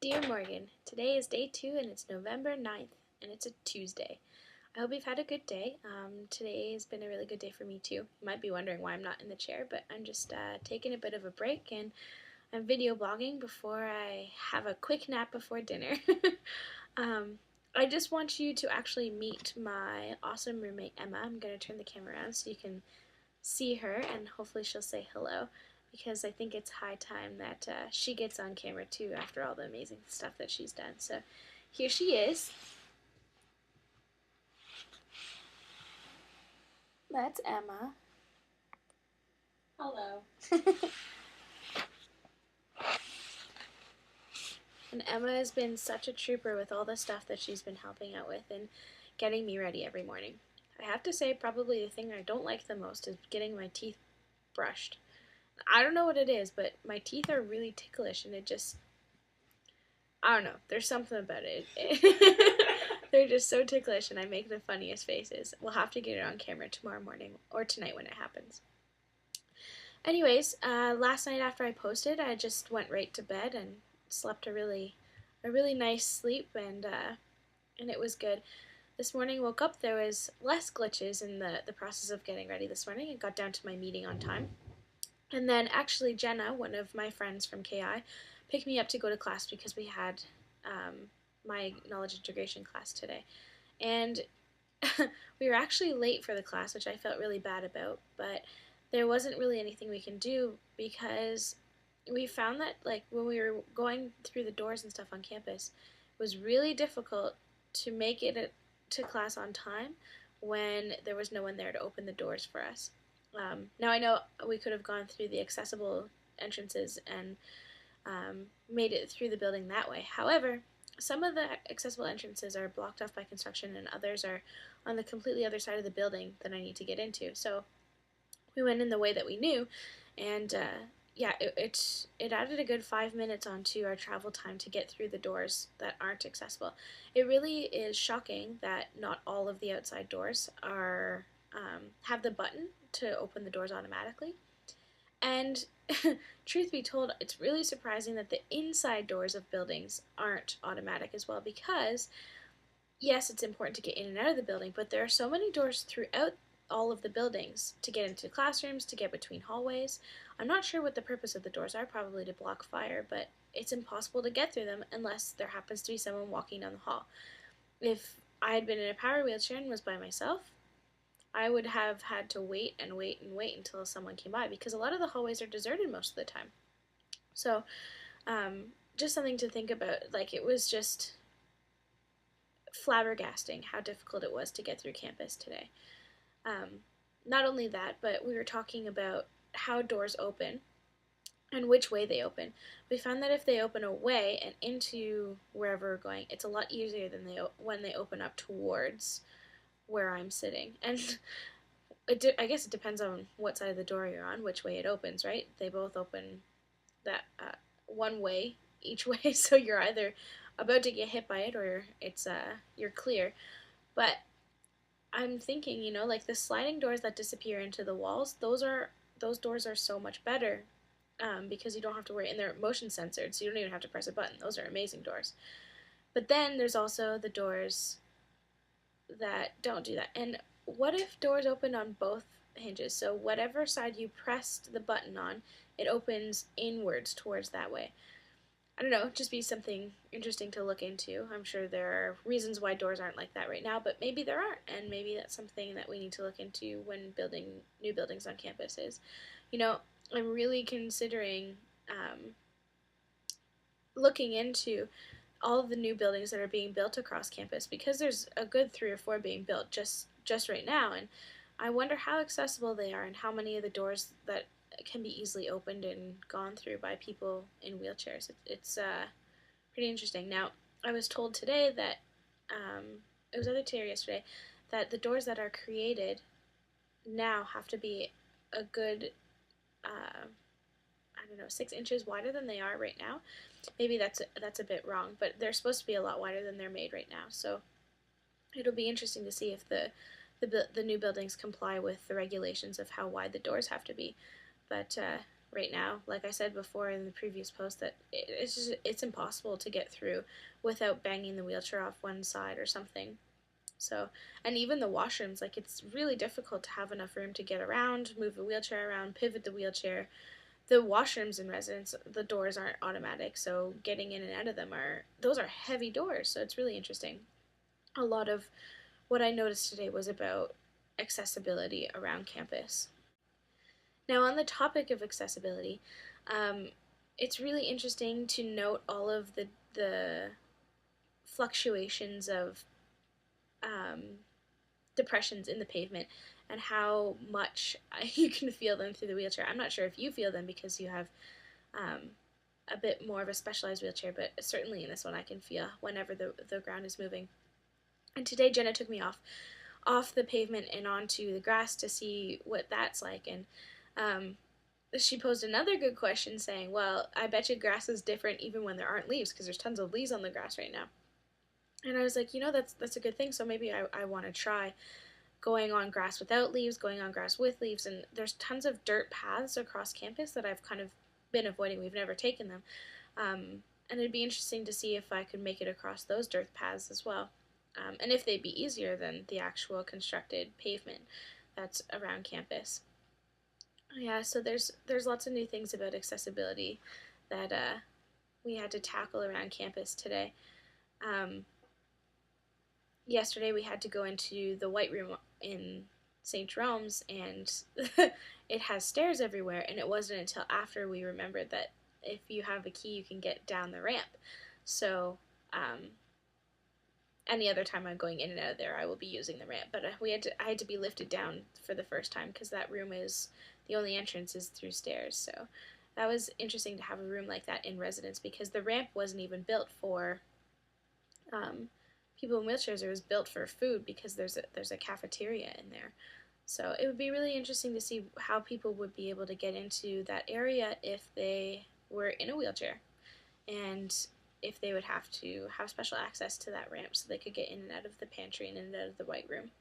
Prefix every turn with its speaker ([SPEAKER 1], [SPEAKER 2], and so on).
[SPEAKER 1] Dear Morgan, today is day 2 and it's November 9th and it's a Tuesday. I hope you've had a good day. Today has been a really good day for me too. You might be wondering why I'm not in the chair, but I'm just taking a bit of a break and I'm video blogging before I have a quick nap before dinner. um, I just want you to actually meet my awesome roommate Emma. I'm going to turn the camera around so you can see her and hopefully she'll say hello, because I think it's high time that she gets on camera too after all the amazing stuff that she's done. So here she is. That's Emma.
[SPEAKER 2] Hello.
[SPEAKER 1] And Emma has been such a trooper with all the stuff that she's been helping out with and getting me ready every morning. I have to say, probably the thing I don't like the most is getting my teeth brushed. I don't know what it is, but my teeth are really ticklish and I don't know, there's something about it. They're just so ticklish and I make the funniest faces. We'll have to get it on camera tomorrow morning or tonight when it happens. Anyways, last night after I posted, I just went right to bed and slept a really nice sleep, and it was good. This morning, woke up, there was less glitches in the process of getting ready this morning. I got down to my meeting on time. And then actually Jenna, one of my friends from KI, picked me up to go to class because we had my knowledge integration class today. And we were actually late for the class, which I felt really bad about, but there wasn't really anything we can do because we found that like when we were going through the doors and stuff on campus, it was really difficult to make it to class on time when there was no one there to open the doors for us. Now I know we could have gone through the accessible entrances and made it through the building that way. However, some of the accessible entrances are blocked off by construction and others are on the completely other side of the building that I need to get into. So we went in the way that we knew, and yeah, it added a good 5 minutes onto our travel time to get through the doors that aren't accessible. It really is shocking that not all of the outside doors are have the button to open the doors automatically. And truth be told, it's really surprising that the inside doors of buildings aren't automatic as well, because yes, it's important to get in and out of the building, but there are so many doors throughout all of the buildings to get into classrooms, to get between hallways. I'm not sure what the purpose of the doors are, probably to block fire, but it's impossible to get through them unless there happens to be someone walking down the hall. If I had been in a power wheelchair and was by myself, I would have had to wait and wait and wait until someone came by, because a lot of the hallways are deserted most of the time. So, just something to think about. Like, it was just flabbergasting how difficult it was to get through campus today. Not only that, but we were talking about how doors open and which way they open. We found that if they open away and into wherever we're going, it's a lot easier than when they open up towards where I'm sitting. And I guess it depends on what side of the door you're on, which way it opens, right? They both open that one way each way, so you're either about to get hit by it or it's you're clear. But I'm thinking, like the sliding doors that disappear into the walls, those doors are so much better, because you don't have to worry, and they're motion censored, so you don't even have to press a button. Those are amazing doors. But then there's also the doors that don't do that. And what if doors open on both hinges? So whatever side you pressed the button on, it opens inwards towards that way. I don't know, just be something interesting to look into. I'm sure there are reasons why doors aren't like that right now, but maybe there aren't, and maybe that's something that we need to look into when building new buildings on campuses. I'm really considering looking into all of the new buildings that are being built across campus, because there's a good 3 or 4 being built just right now, and I wonder how accessible they are and how many of the doors that can be easily opened and gone through by people in wheelchairs. It's pretty interesting. Now, I was told today that it was either today or yesterday that the doors that are created now have to be a good I don't know, 6 inches wider than they are right now. Maybe that's a bit wrong, but they're supposed to be a lot wider than they're made right now. So it'll be interesting to see if the new buildings comply with the regulations of how wide the doors have to be. But right now. Like I said before in the previous post, that it's impossible to get through without banging the wheelchair off one side or something. So, and even the washrooms, like it's really difficult to have enough room to get around, move the wheelchair around, pivot the wheelchair. The washrooms in residence, the doors aren't automatic, so getting in and out of them those are heavy doors. So it's really interesting. A lot of what I noticed today was about accessibility around campus. Now, on the topic of accessibility, um, it's really interesting to note all of the fluctuations of um, depressions in the pavement and how much you can feel them through the wheelchair. I'm not sure if you feel them because you have um, a bit more of a specialized wheelchair, but certainly in this one I can feel whenever the ground is moving. And today Jenna took me off the pavement and onto the grass to see what that's like, and um, she posed another good question saying, well, I bet you grass is different even when there aren't leaves because there's tons of leaves on the grass right now. And I was like, that's a good thing, so maybe I want to try going on grass without leaves, going on grass with leaves, and there's tons of dirt paths across campus that I've kind of been avoiding. We've never taken them. And it'd be interesting to see if I could make it across those dirt paths as well. And if they'd be easier than the actual constructed pavement that's around campus. Yeah, so there's lots of new things about accessibility that we had to tackle around campus today. Um, Yesterday we had to go into the White Room in St. Jerome's, and it has stairs everywhere, and it wasn't until after we remembered that if you have a key you can get down the ramp. So any other time I'm going in and out of there I will be using the ramp, but I had to be lifted down for the first time because that room is the only entrance is through stairs. So that was interesting to have a room like that in residence because the ramp wasn't even built for um, people in wheelchairs. It was built for food because there's a cafeteria in there. So it would be really interesting to see how people would be able to get into that area if they were in a wheelchair, and if they would have to have special access to that ramp so they could get in and out of the pantry and in and out of the White Room.